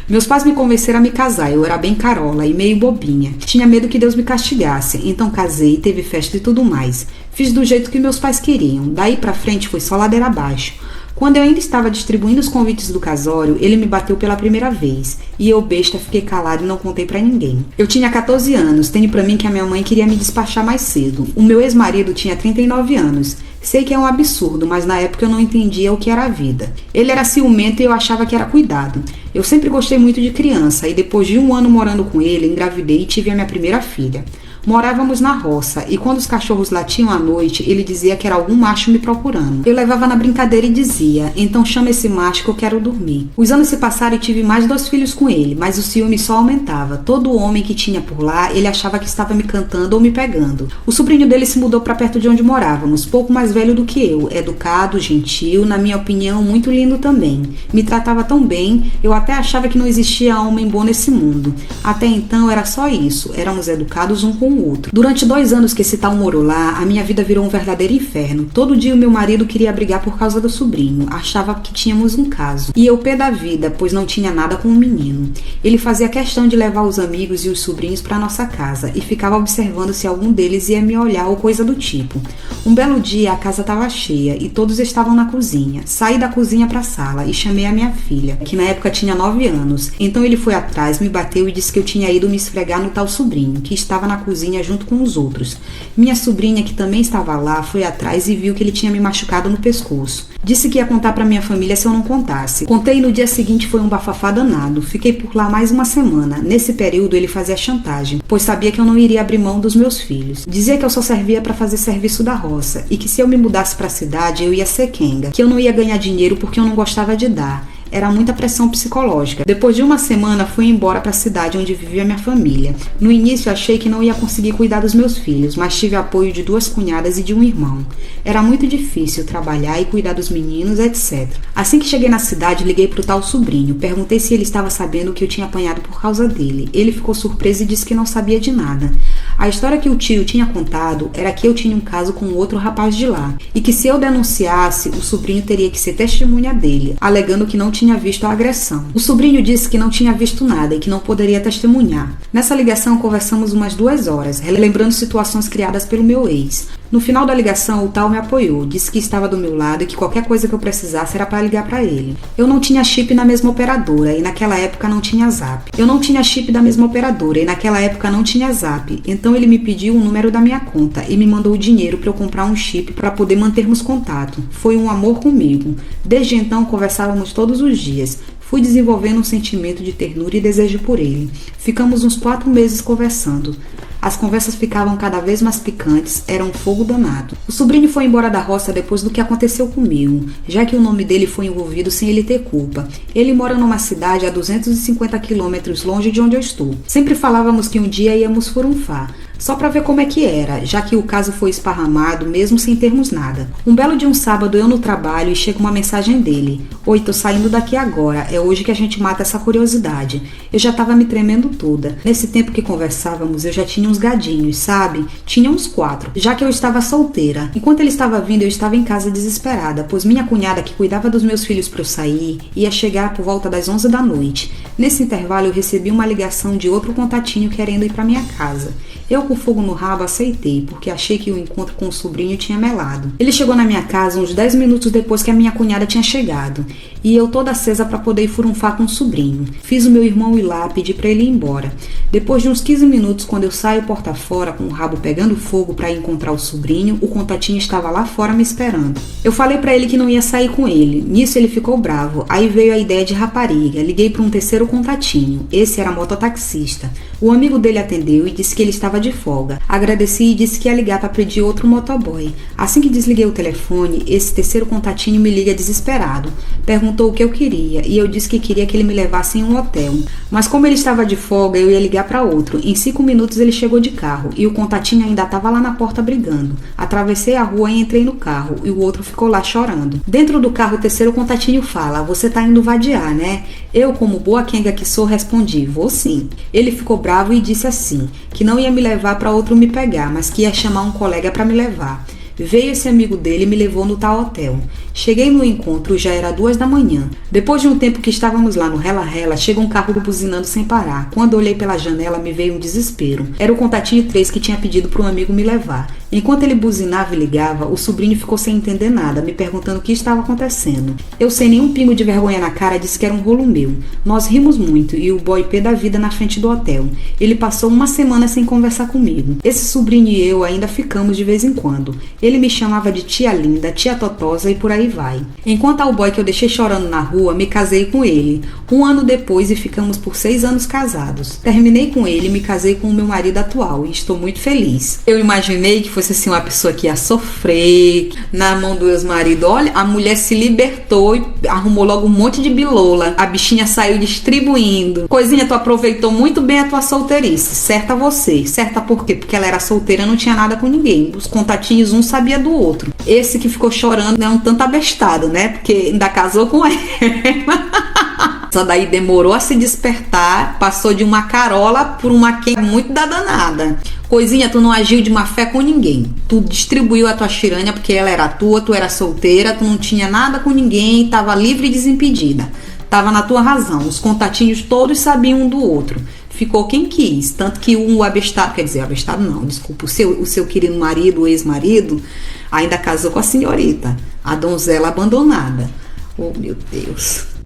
Meus pais me convenceram a me casar, eu era bem carola e meio bobinha. Tinha medo que Deus me castigasse, então casei, teve festa e tudo mais. Fiz do jeito que meus pais queriam, daí pra frente foi só ladeira abaixo. Quando eu ainda estava distribuindo os convites do casório, ele me bateu pela primeira vez. E eu, besta, fiquei calada e não contei pra ninguém. Eu tinha 14 anos, tenho pra mim que a minha mãe queria me despachar mais cedo. O meu ex-marido tinha 39 anos. Sei que é um absurdo, mas na época eu não entendia o que era a vida. Ele era ciumento e eu achava que era cuidado. Eu sempre gostei muito de criança e depois de 1 ano morando com ele, engravidei e tive a minha primeira filha. Morávamos na roça e quando os cachorros latiam à noite, ele dizia que era algum macho me procurando. Eu levava na brincadeira e dizia, então chama esse macho que eu quero dormir. Os anos se passaram e tive mais 2 filhos com ele, mas o ciúme só aumentava. Todo homem que tinha por lá, ele achava que estava me cantando ou me pegando. O sobrinho dele se mudou para perto de onde morávamos, pouco mais velho do que eu, educado, gentil, na minha opinião, muito lindo também. Me tratava tão bem, eu até achava que não existia homem bom nesse mundo. Até então era só isso, éramos educados um com o outro. Durante 2 anos que esse tal morou lá, a minha vida virou um verdadeiro inferno. Todo dia o meu marido queria brigar por causa do sobrinho, achava que tínhamos um caso. E eu pé da vida, pois não tinha nada com o menino. Ele fazia questão de levar os amigos e os sobrinhos para nossa casa e ficava observando se algum deles ia me olhar ou coisa do tipo. Um belo dia a casa estava cheia e todos estavam na cozinha. Saí da cozinha para a sala e chamei a minha filha, que na época tinha 9 anos. Então ele foi atrás, me bateu e disse que eu tinha ido me esfregar no tal sobrinho, que estava na cozinha junto com os outros. Minha sobrinha, que também estava lá, foi atrás e viu que ele tinha me machucado no pescoço. Disse que ia contar para minha família se eu não contasse. Contei e no dia seguinte foi um bafafá danado. Fiquei por lá mais 1 semana. Nesse período ele fazia chantagem, pois sabia que eu não iria abrir mão dos meus filhos. Dizia que eu só servia para fazer serviço da roça e que se eu me mudasse para a cidade eu ia ser quenga, que eu não ia ganhar dinheiro porque eu não gostava de dar. Era muita pressão psicológica. Depois de 1 semana, fui embora para a cidade onde vivia minha família. No início, achei que não ia conseguir cuidar dos meus filhos, mas tive apoio de 2 cunhadas e de um irmão. Era muito difícil trabalhar e cuidar dos meninos, etc. Assim que cheguei na cidade, liguei pro tal sobrinho. Perguntei se ele estava sabendo que eu tinha apanhado por causa dele. Ele ficou surpreso e disse que não sabia de nada. A história que o tio tinha contado era que eu tinha um caso com outro rapaz de lá, e que se eu denunciasse, o sobrinho teria que ser testemunha dele, alegando que não tinha visto a agressão. O sobrinho disse que não tinha visto nada e que não poderia testemunhar. Nessa ligação conversamos umas 2 horas, relembrando situações criadas pelo meu ex. No final da ligação, o tal me apoiou, disse que estava do meu lado e que qualquer coisa que eu precisasse era para ligar para ele. Eu não tinha chip na mesma operadora e naquela época não tinha Zap. Então ele me pediu o número da minha conta e me mandou o dinheiro para eu comprar um chip para poder mantermos contato. Foi um amor comigo. Desde então conversávamos todos os dias. Fui desenvolvendo um sentimento de ternura e desejo por ele. Ficamos uns 4 meses conversando. As conversas ficavam cada vez mais picantes, era um fogo danado. O sobrinho foi embora da roça depois do que aconteceu comigo, já que o nome dele foi envolvido sem ele ter culpa. Ele mora numa cidade a 250 quilômetros longe de onde eu estou. Sempre falávamos que um dia íamos furunfar, só pra ver como é que era, já que o caso foi esparramado mesmo sem termos nada. Um belo de um sábado eu no trabalho e chega uma mensagem dele. Oi, tô saindo daqui agora, é hoje que a gente mata essa curiosidade. Eu já tava me tremendo toda. Nesse tempo que conversávamos eu já tinha uns gadinhos, sabe? Tinha uns 4, já que eu estava solteira. Enquanto ele estava vindo eu estava em casa desesperada, pois minha cunhada que cuidava dos meus filhos pra eu sair ia chegar por volta das 11 da noite. Nesse intervalo eu recebi uma ligação de outro contatinho querendo ir pra minha casa. Eu com fogo no rabo aceitei, porque achei que o encontro com o sobrinho tinha melado. Ele chegou na minha casa uns 10 minutos depois que a minha cunhada tinha chegado, e eu toda acesa para poder ir furunfar com o sobrinho. Fiz o meu irmão ir lá, pedi para ele ir embora. Depois de uns 15 minutos, quando eu saio porta fora com o rabo pegando fogo para encontrar o sobrinho, o contatinho estava lá fora me esperando. Eu falei para ele que não ia sair com ele. Nisso ele ficou bravo. Aí veio a ideia de rapariga. Liguei para um terceiro contatinho. Esse era mototaxista. O amigo dele atendeu e disse que ele estava de folga. Agradeci e disse que ia ligar para pedir outro motoboy. Assim que desliguei o telefone, esse terceiro contatinho me liga desesperado. Perguntou o que eu queria e eu disse que queria que ele me levasse em um hotel. Mas como ele estava de folga, eu ia ligar para outro. Em 5 minutos ele chegou de carro e o contatinho ainda estava lá na porta brigando. Atravessei a rua e entrei no carro e o outro ficou lá chorando. Dentro do carro o terceiro contatinho fala: "Você tá indo vadiar, né?" Eu, como boa quenga que sou, respondi: "Vou sim." Ele ficou bravo e disse assim, que não ia me levar para outro me pegar, mas que ia chamar um colega para me levar. Veio esse amigo dele e me levou no tal hotel. Cheguei no encontro, já era 2 da manhã. Depois de um tempo que estávamos lá no rela-rela, chega um carro buzinando sem parar. Quando olhei pela janela, me veio um desespero. Era o contatinho 3 que tinha pedido para um amigo me levar. Enquanto ele buzinava e ligava, o sobrinho ficou sem entender nada, me perguntando o que estava acontecendo. Eu, sem nenhum pingo de vergonha na cara, disse que era um rolo meu. Nós rimos muito e o boy pé da vida na frente do hotel. Ele passou uma semana sem conversar comigo. Esse sobrinho e eu ainda ficamos de vez em quando. Ele me chamava de tia linda, tia totosa e por aí vai. Enquanto ao boy que eu deixei chorando na rua, me casei com ele. 1 ano depois e ficamos por 6 anos casados. Terminei com ele e me casei com o meu marido atual e estou muito feliz. Eu imaginei que fosse assim uma pessoa que ia sofrer na mão do ex-marido. Olha, a mulher se libertou e arrumou logo um monte de bilola. A bichinha saiu distribuindo. Coisinha, tu aproveitou muito bem a tua solteirice. Certa você. Certa por quê? Porque ela era solteira e não tinha nada com ninguém. Os contatinhos, um sabia do outro. Esse que ficou chorando é um tanto abestado, né? Porque ainda casou com ela. Essa daí demorou a se despertar, passou de uma carola por uma quem muito da danada. Coisinha, tu não agiu de má fé com ninguém. Tu distribuiu a tua xiranha porque ela era tua, tu era solteira, tu não tinha nada com ninguém, tava livre e desimpedida. Tava na tua razão, os contatinhos todos sabiam um do outro. Ficou quem quis, tanto que o abestado, quer dizer, abestado não, desculpa, o seu querido marido, o ex-marido, ainda casou com a senhorita, a donzela abandonada. Oh, meu Deus.